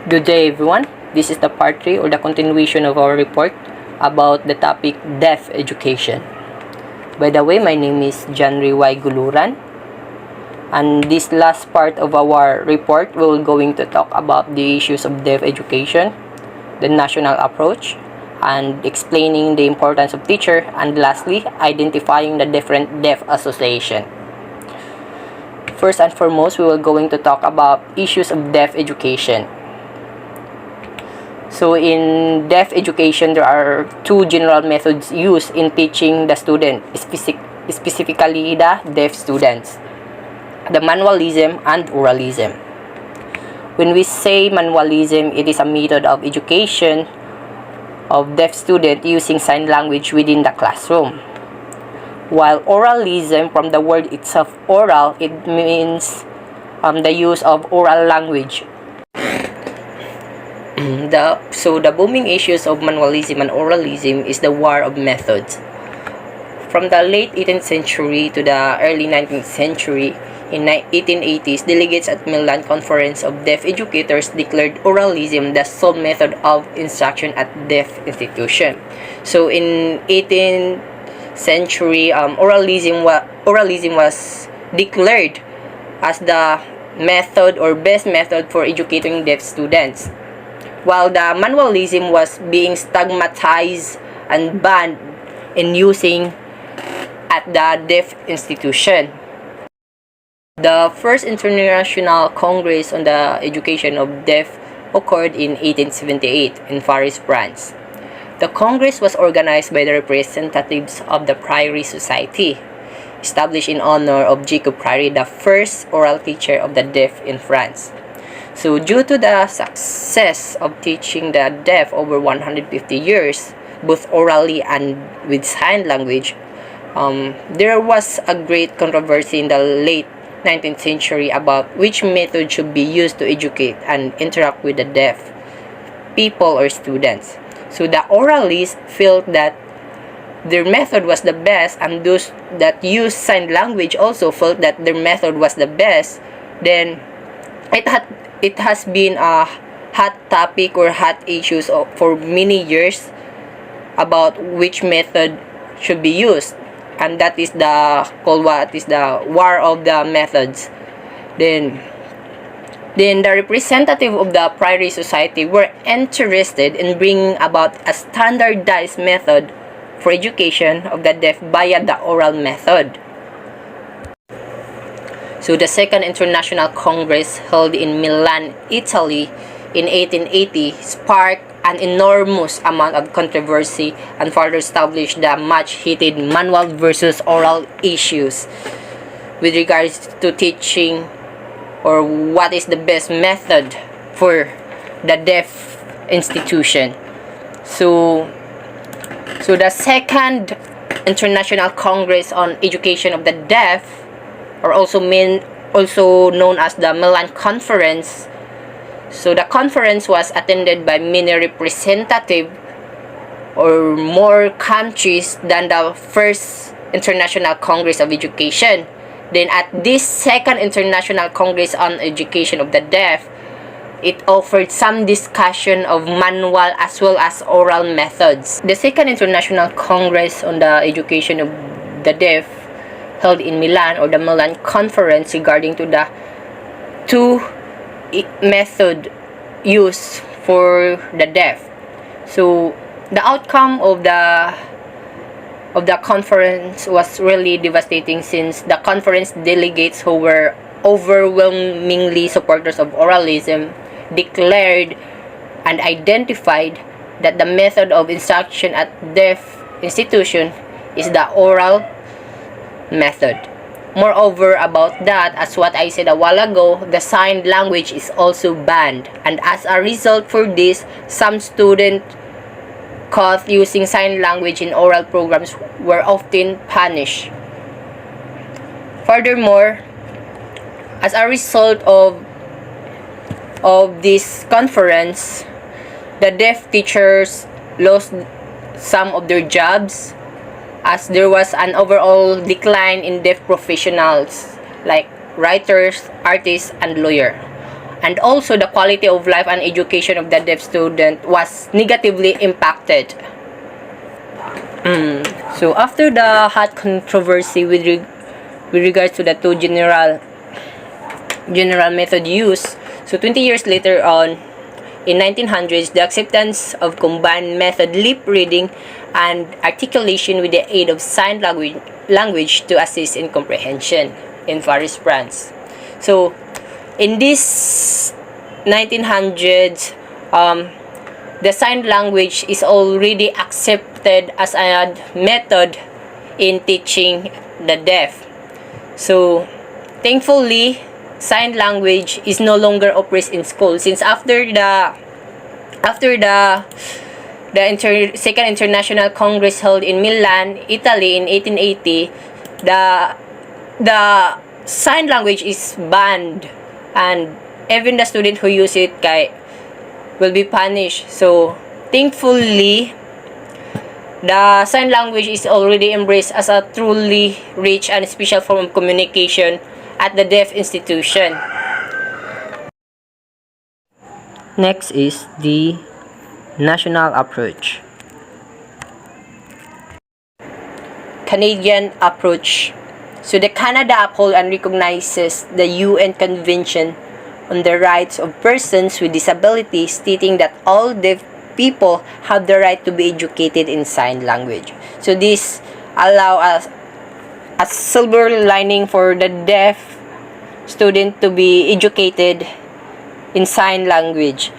Good day everyone. This is the part 3 or the continuation of our report about the topic deaf education. By the way, my name is Janry Y. Guluran, and this last part of our report we're going to talk about the issues of deaf education, the national approach, and explaining the importance of teacher, and lastly, identifying the different deaf association. First and foremost, we will going to talk about issues of deaf education. So in deaf education, there are two general methods used in teaching the student, specifically the deaf students: the manualism and oralism. When we say manualism, it is a method of education of deaf student using sign language within the classroom. While oralism, from the word itself oral, it means the use of oral language. The booming issues of manualism and oralism is the war of methods. From the late 18th century to the early 19th century, in 1880s, delegates at Milan Conference of Deaf Educators declared oralism the sole method of instruction at deaf institution. So in 18th century, oralism was declared as the method or best method for educating deaf students, while the manualism was being stigmatized and banned in using at the deaf institution. The first International Congress on the Education of Deaf occurred in 1878 in Paris, France. The Congress was organized by the representatives of the Prairie Society, established in honor of Jacob Prairie, the first oral teacher of the deaf in France. So due to the success of teaching the deaf over 150 years, both orally and with sign language, there was a great controversy in the late 19th century about which method should be used to educate and interact with the deaf people or students. So the oralists felt that their method was the best, and those that used sign language also felt that their method was the best. Then it has been a hot topic or hot issues for many years about which method should be used, and that is the war of the methods. Then the representative of the Prairie Society were interested in bringing about a standardized method for education of the deaf via the oral method. So the Second International Congress, held in Milan, Italy in 1880, sparked an enormous amount of controversy and further established the much-heated manual versus oral issues with regards to teaching or what is the best method for the deaf institution. So the Second International Congress on Education of the Deaf, or also known as the Milan Conference. So the conference was attended by many representatives or more countries than the First International Congress of Education. Then at this Second International Congress on Education of the Deaf, it offered some discussion of manual as well as oral methods. The Second International Congress on the Education of the Deaf, held in Milan, or the Milan Conference, regarding to the two method used for the deaf. So the outcome of the conference was really devastating, since the conference delegates, who were overwhelmingly supporters of oralism, declared and identified that the method of instruction at deaf institution is the oral method. Moreover, about that, as what I said a while ago, the sign language is also banned, and as a result for this, some students caught using sign language in oral programs were often punished. Furthermore, as a result of this conference, the deaf teachers lost some of their jobs, as there was an overall decline in deaf professionals like writers, artists, and lawyers. and also the quality of life and education of the deaf student was negatively impacted. So after the hot controversy with regards to the two general method used, so 20 years later on, in 1900s, the acceptance of combined method lip reading and articulation with the aid of sign language to assist in comprehension in various brands. So in this 1900s, the sign language is already accepted as a method in teaching the deaf. So thankfully, sign language is no longer oppressed in school, since after the Second International Congress held in Milan, Italy in 1880, the sign language is banned, and even the student who use it will be punished. So thankfully, the sign language is already embraced as a truly rich and special form of communication at the deaf institution. Next is the national approach. Canadian approach. So the Canada upholds and recognizes the UN Convention on the Rights of Persons with Disabilities, stating that all deaf people have the right to be educated in sign language. So this allows us a silver lining for the deaf student to be educated in sign language.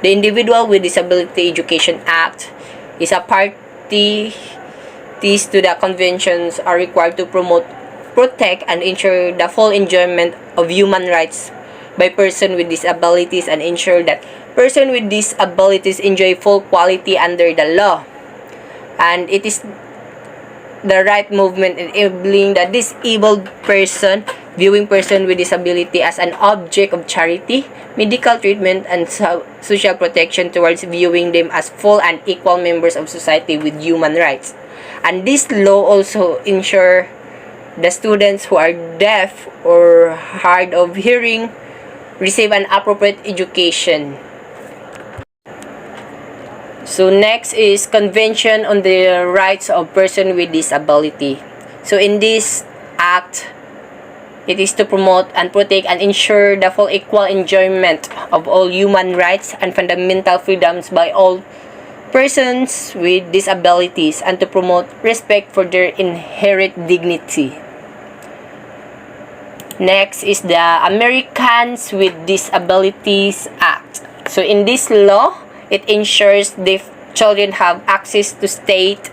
The Individual with Disability Education Act is a party. These to the conventions are required to promote, protect, and ensure the full enjoyment of human rights by persons with disabilities, and ensure that persons with disabilities enjoy full quality under the law. And it is the right movement enabling the disabled person, viewing person with disability as an object of charity, medical treatment, and social protection, towards viewing them as full and equal members of society with human rights. And this law also ensure the students who are deaf or hard of hearing receive an appropriate education. So next is Convention on the Rights of Persons with Disability. So in this act, it is to promote and protect and ensure the full equal enjoyment of all human rights and fundamental freedoms by all persons with disabilities, and to promote respect for their inherent dignity. Next is the Americans with Disabilities Act. So in this law, it ensures deaf children have access to state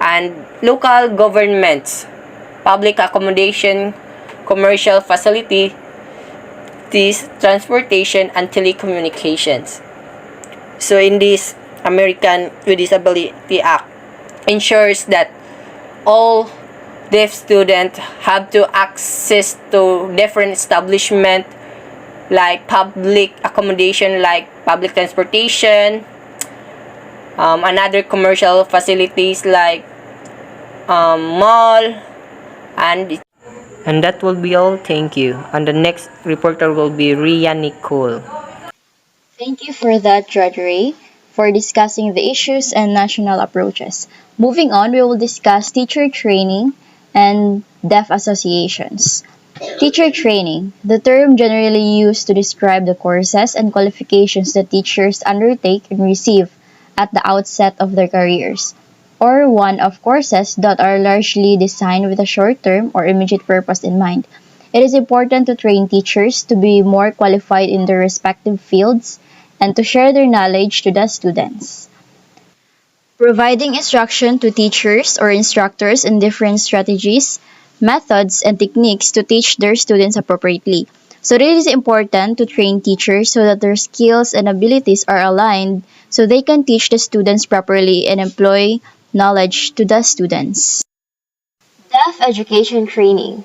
and local governments, public accommodation, commercial facilities, transportation, and telecommunications. So in this American with Disability Act ensures that all deaf students have to access to different establishments like public accommodation, like public transportation, and other commercial facilities like mall, and that will be all. Thank you. And the next reporter will be Ria Nicole. Thank you for that, Gregory, for discussing the issues and national approaches. Moving on, we will discuss teacher training and deaf associations. Teacher training, the term generally used to describe the courses and qualifications that teachers undertake and receive at the outset of their careers, or one of courses that are largely designed with a short-term or immediate purpose in mind. It is important to train teachers to be more qualified in their respective fields and to share their knowledge to the students. Providing instruction to teachers or instructors in different strategies, methods, and techniques to teach their students appropriately. So it is important to train teachers so that their skills and abilities are aligned so they can teach the students properly and employ knowledge to the students. Deaf education training.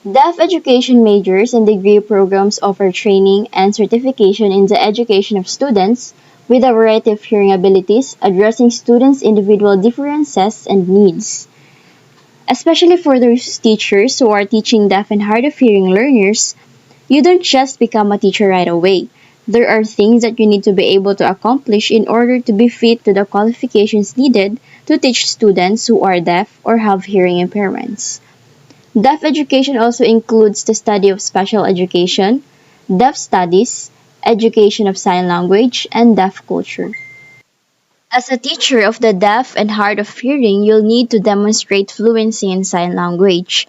Deaf education majors and degree programs offer training and certification in the education of students with a variety of hearing abilities, addressing students' individual differences and needs. Especially for those teachers who are teaching deaf and hard of hearing learners, You don't just become a teacher right away. There are things that you need to be able to accomplish in order to be fit to the qualifications needed to teach students who are deaf or have hearing impairments. Deaf education also includes the study of special education, deaf studies, education of sign language, and deaf culture. As a teacher of the deaf and hard of hearing, you'll need to demonstrate fluency in sign language.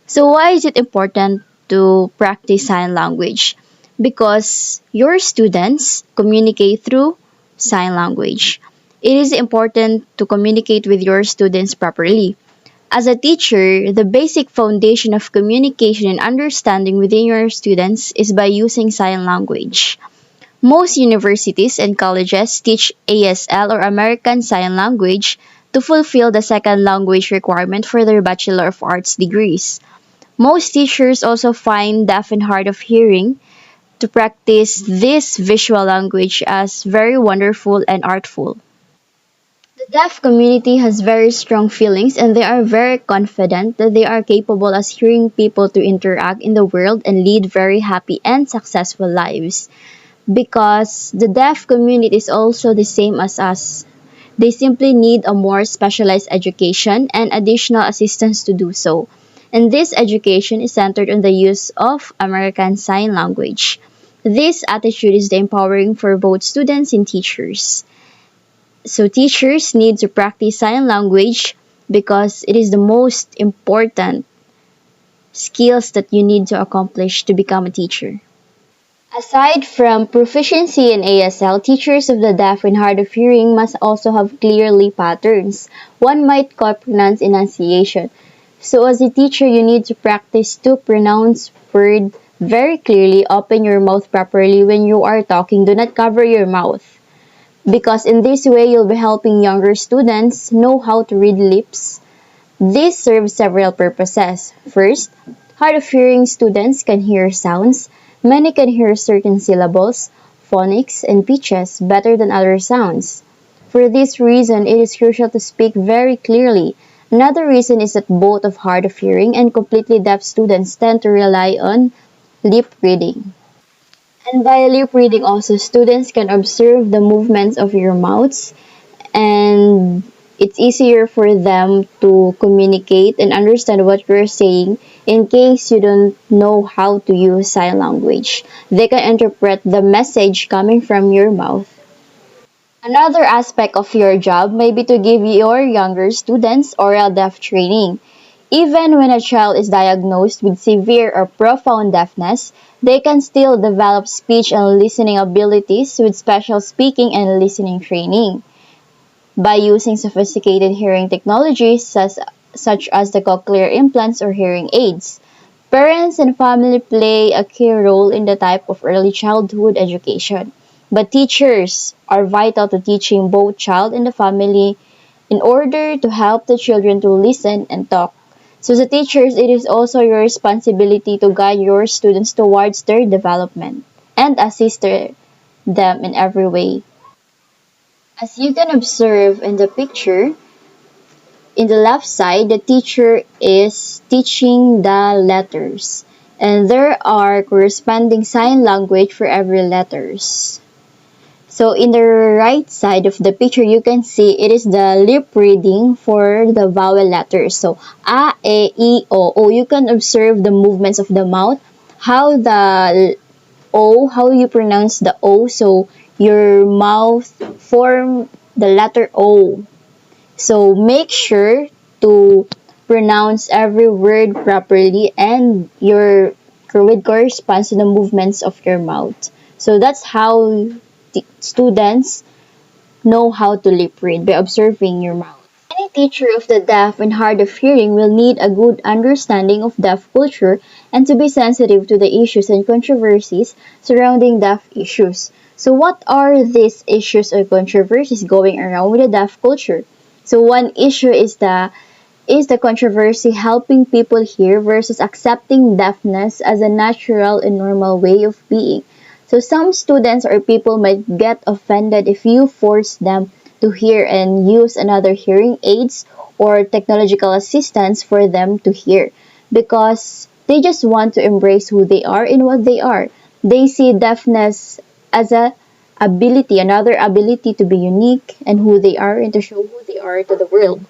So, why is it important to practice sign language? Because your students communicate through sign language. It is important to communicate with your students properly. As a teacher, the basic foundation of communication and understanding within your students is by using sign language. Most universities and colleges teach ASL or American Sign Language to fulfill the second language requirement for their Bachelor of Arts degrees. Most teachers also find deaf and hard of hearing to practice this visual language as very wonderful and artful. The deaf community has very strong feelings and they are very confident that they are capable as hearing people to interact in the world and lead very happy and successful lives. Because the deaf community is also the same as us. They simply need a more specialized education and additional assistance to do so. And this education is centered on the use of American Sign Language. This attitude is the empowering for both students and teachers. So teachers need to practice sign language because it is the most important skills that you need to accomplish to become a teacher. Aside from proficiency in ASL, teachers of the deaf and hard of hearing must also have clearly patterns. One might call pronounce enunciation. So as a teacher, you need to practice to pronounce word very clearly. Open your mouth properly when you are talking. Do not cover your mouth. Because in this way, you'll be helping younger students know how to read lips. This serves several purposes. First, hard of hearing students can hear sounds. Many can hear certain syllables, phonics, and pitches better than other sounds. For this reason, it is crucial to speak very clearly. Another reason is that both of hard of hearing and completely deaf students tend to rely on lip reading. And by lip reading also, students can observe the movements of your mouths and it's easier for them to communicate and understand what you're saying in case you don't know how to use sign language. They can interpret the message coming from your mouth. Another aspect of your job may be to give your younger students oral deaf training. Even when a child is diagnosed with severe or profound deafness, they can still develop speech and listening abilities with special speaking and listening training. By using sophisticated hearing technologies such as the cochlear implants or hearing aids. Parents and family play a key role in the type of early childhood education, but teachers are vital to teaching both child and the family in order to help the children to listen and talk. So as a teachers, it is also your responsibility to guide your students towards their development and assist them in every way. As you can observe in the picture, in the left side, the teacher is teaching the letters. And there are corresponding sign language for every letters. So in the right side of the picture, you can see it is the lip reading for the vowel letters. So A, E, I, O. O. You can observe the movements of the mouth, how the O, how you pronounce the O. So your mouth form the letter O. So make sure to pronounce every word properly and your word corresponds to the movements of your mouth. So that's how students know how to lip read by observing your mouth. Any teacher of the deaf and hard of hearing will need a good understanding of deaf culture and to be sensitive to the issues and controversies surrounding deaf issues. So what are these issues or controversies going around with the deaf culture? So one issue is the controversy helping people hear versus accepting deafness as a natural and normal way of being. So some students or people might get offended if you force them to hear and use another hearing aids or technological assistance for them to hear because They just want to embrace who they are and what they are. They see deafness as another ability to be unique and who they are and to show who they are to the world.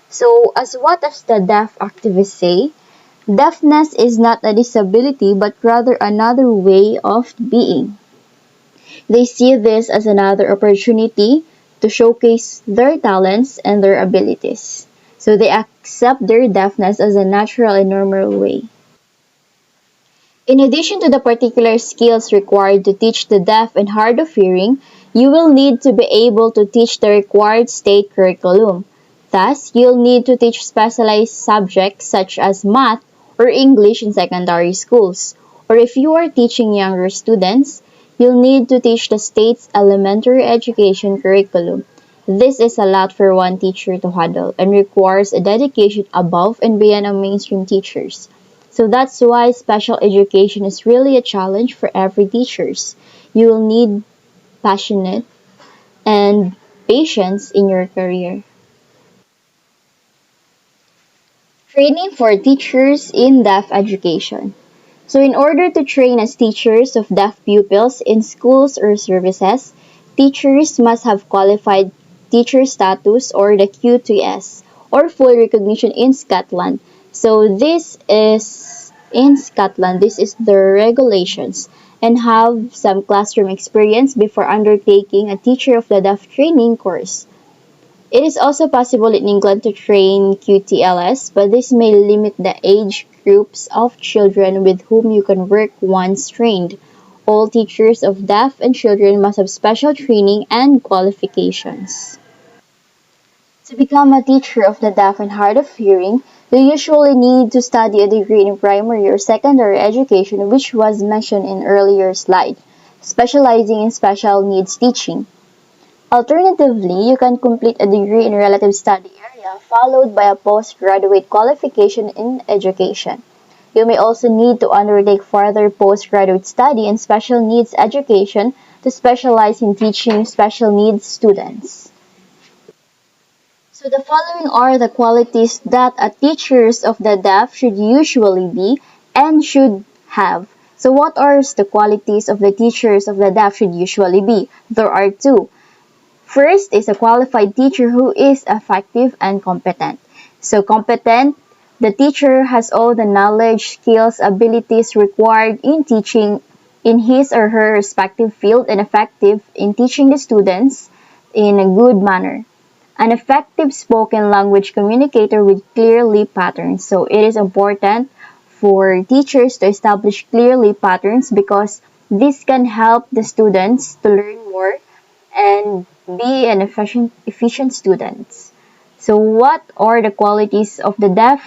So, as what does the deaf activists say? Deafness is not a disability but rather another way of being. They see this as another opportunity to showcase their talents and their abilities. So they accept their deafness as a natural and normal way. In addition to the particular skills required to teach the deaf and hard of hearing, you will need to be able to teach the required state curriculum. Thus, you'll need to teach specialized subjects such as math or English in secondary schools. Or if you are teaching younger students, you'll need to teach the state's elementary education curriculum. This is a lot for one teacher to handle and requires a dedication above and beyond a mainstream teachers. So that's why special education is really a challenge for every teachers. You will need passionate and patience in your career. Training for teachers in deaf education. So in order to train as teachers of deaf pupils in schools or services, teachers must have qualified teacher status or the QTS or full recognition in Scotland. So this is in Scotland, this is the regulations and have some classroom experience before undertaking a teacher of the deaf training course. It is also possible in England to train QTLS, but this may limit the age groups of children with whom you can work once trained. All teachers of deaf and children must have special training and qualifications. To become a teacher of the deaf and hard of hearing, you usually need to study a degree in primary or secondary education, which was mentioned in earlier slide, specializing in special needs teaching. Alternatively, you can complete a degree in relative study area followed by a postgraduate qualification in education. You may also need to undertake further postgraduate study in special needs education to specialize in teaching special needs students. So the following are the qualities that a teachers of the deaf should usually be and should have. So what are the qualities of the teachers of the deaf should usually be? There are two. First is a qualified teacher who is effective and competent. So competent, the teacher has all the knowledge, skills, abilities required in teaching in his or her respective field and effective in teaching the students in a good manner. An effective spoken language communicator with clear lip patterns. So it is important for teachers to establish clear lip patterns because this can help the students to learn more and be an efficient student. So what are the qualities of the deaf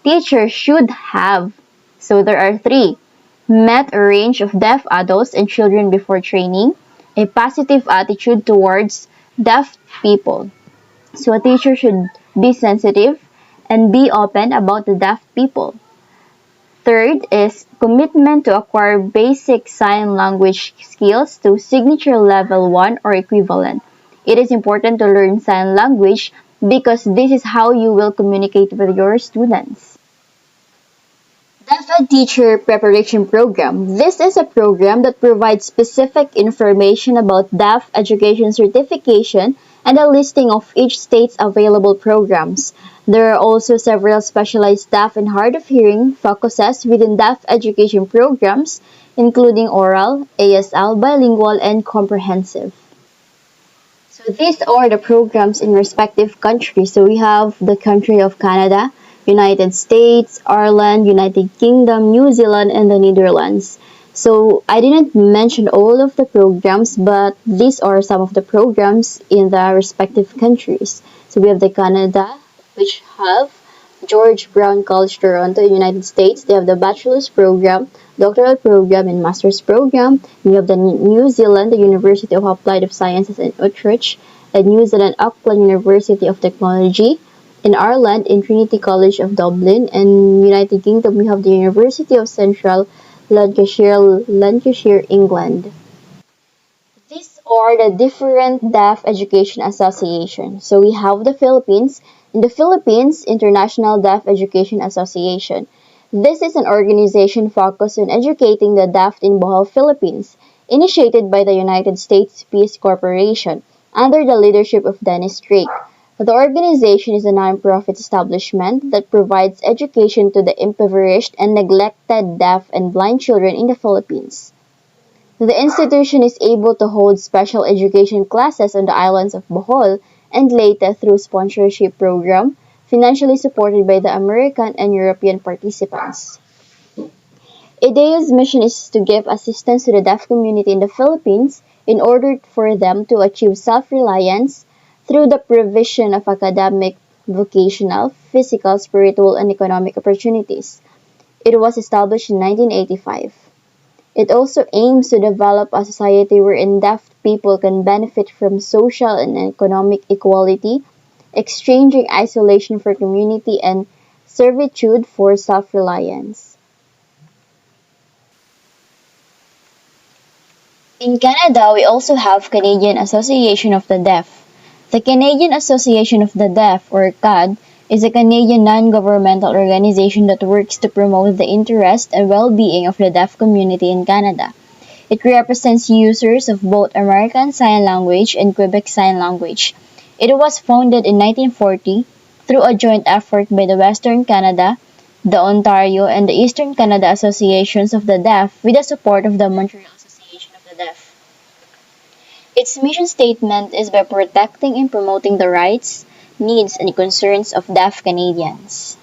teacher should have? So there are three. Met a range of deaf adults and children before training. A positive attitude towards deaf people. So a teacher should be sensitive and be open about the deaf people. Third is commitment to acquire basic sign language skills to signature level 1 or equivalent. It is important to learn sign language because this is how you will communicate with your students. Deaf Ed Teacher Preparation Program. This is a program that provides specific information about deaf education certification and a listing of each state's available programs. There are also several specialized deaf and hard of hearing focuses within deaf education programs, including oral, ASL, bilingual, and comprehensive. So these are the programs in respective countries. So we have the country of Canada, United States, Ireland, United Kingdom, New Zealand, and the Netherlands. So I didn't mention all of the programs, but these are some of the programs in the respective countries. So we have the Canada, which have George Brown College, Toronto, United States. They have the bachelor's program, doctoral program, and master's program. We have the New Zealand, the University of Applied Sciences in Utrecht, and New Zealand Auckland University of Technology. In Ireland, in Trinity College of Dublin, and United Kingdom, we have the University of Central Lancashire, England. These are the different deaf education associations. So we have the Philippines. In the Philippines, International Deaf Education Association. This is an organization focused on educating the deaf in Bohol, Philippines, initiated by the United States Peace Corporation under the leadership of Dennis Drake. The organization is a nonprofit establishment that provides education to the impoverished and neglected deaf and blind children in the Philippines. The institution is able to hold special education classes on the islands of Bohol and Leyte through sponsorship program, financially supported by the American and European participants. IDEA's mission is to give assistance to the deaf community in the Philippines in order for them to achieve self-reliance through the provision of academic, vocational, physical, spiritual, and economic opportunities. It was established in 1985. It also aims to develop a society wherein deaf people can benefit from social and economic equality, exchanging isolation for community and servitude for self-reliance. In Canada, we also have Canadian Association of the Deaf. The Canadian Association of the Deaf, or CAD, is a Canadian non-governmental organization that works to promote the interest and well-being of the deaf community in Canada. It represents users of both American Sign Language and Quebec Sign Language. It was founded in 1940 through a joint effort by the Western Canada, the Ontario, and the Eastern Canada Associations of the Deaf with the support of the Montreal Association of the Deaf. Its mission statement is by protecting and promoting the rights, needs, and concerns of deaf Canadians.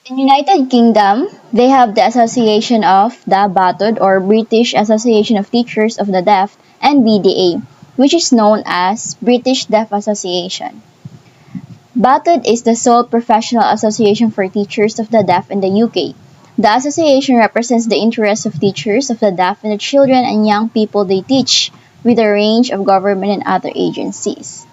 In United Kingdom, they have the Association of the BATUD or British Association of Teachers of the Deaf and BDA, which is known as British Deaf Association. BATUD is the sole professional association for teachers of the deaf in the UK. The association represents the interests of teachers of the deaf and the children and young people they teach, with a range of government and other agencies.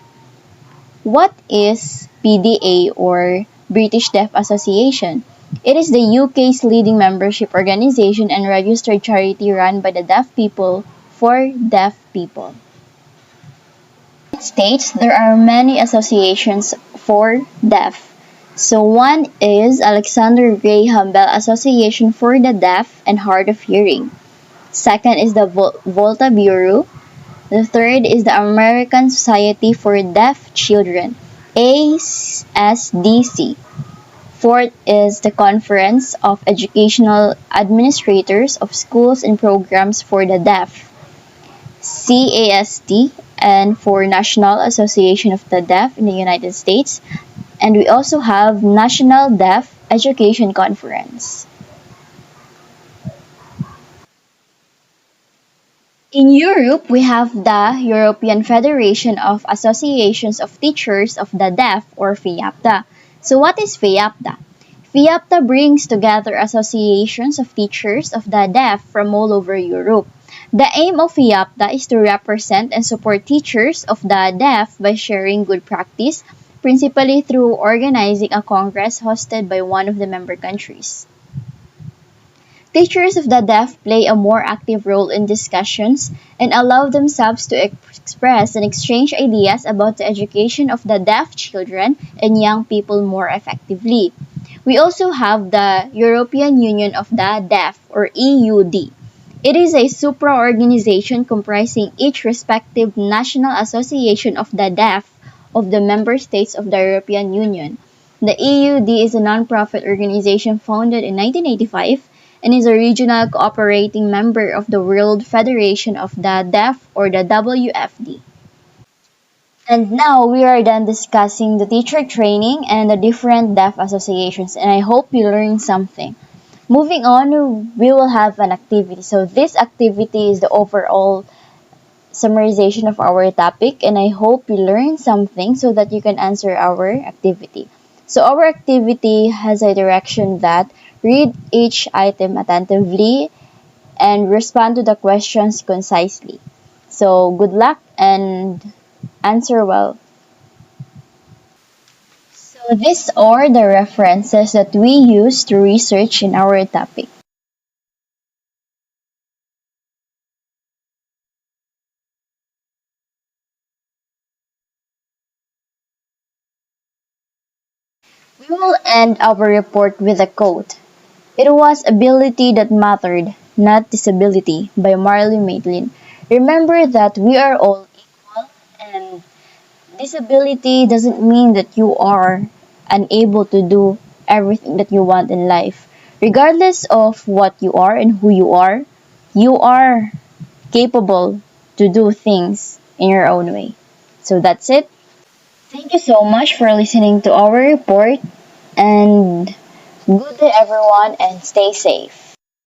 What is BDA or British Deaf Association? It is the UK's leading membership organization and registered charity run by the deaf people for deaf people. In the United States, there are many associations for deaf. So one is Alexander Graham Bell Association for the Deaf and Hard of Hearing. Second is the Volta Bureau. The third is the American Society for Deaf Children, ASDC. Fourth is the Conference of Educational Administrators of Schools and Programs for the Deaf, CASD, and for National Association of the Deaf in the United States. And we also have National Deaf Education Conference. In Europe, we have the European Federation of Associations of Teachers of the Deaf, or FIAPTA. So what is FIAPTA? FIAPTA brings together associations of teachers of the deaf from all over Europe. The aim of FIAPTA is to represent and support teachers of the deaf by sharing good practice, principally through organizing a congress hosted by one of the member countries. Teachers of the deaf play a more active role in discussions and allow themselves to express and exchange ideas about the education of the deaf children and young people more effectively. We also have the European Union of the Deaf, or EUD. It is a supra-organization comprising each respective national association of the deaf of the member states of the European Union. The EUD is a non-profit organization founded in 1985 and is a regional cooperating member of the World Federation of the Deaf, or the WFD. And now we are done discussing the teacher training and the different deaf associations, and I hope you learned something. Moving on, we will have an activity. So this activity is the overall summarization of our topic, and I hope you learned something so that you can answer our activity. So our activity has a direction that read each item attentively and respond to the questions concisely. So good luck and answer well. So these are the references that we use to research in our topic. will end our report with a quote. It was ability that mattered, not disability, by Marley Maitland. Remember that we are all equal, and disability doesn't mean that you are unable to do everything that you want in life. Regardless of what you are and who you are capable to do things in your own way. So that's it. Thank you so much for listening to our report, and good day everyone, and stay safe.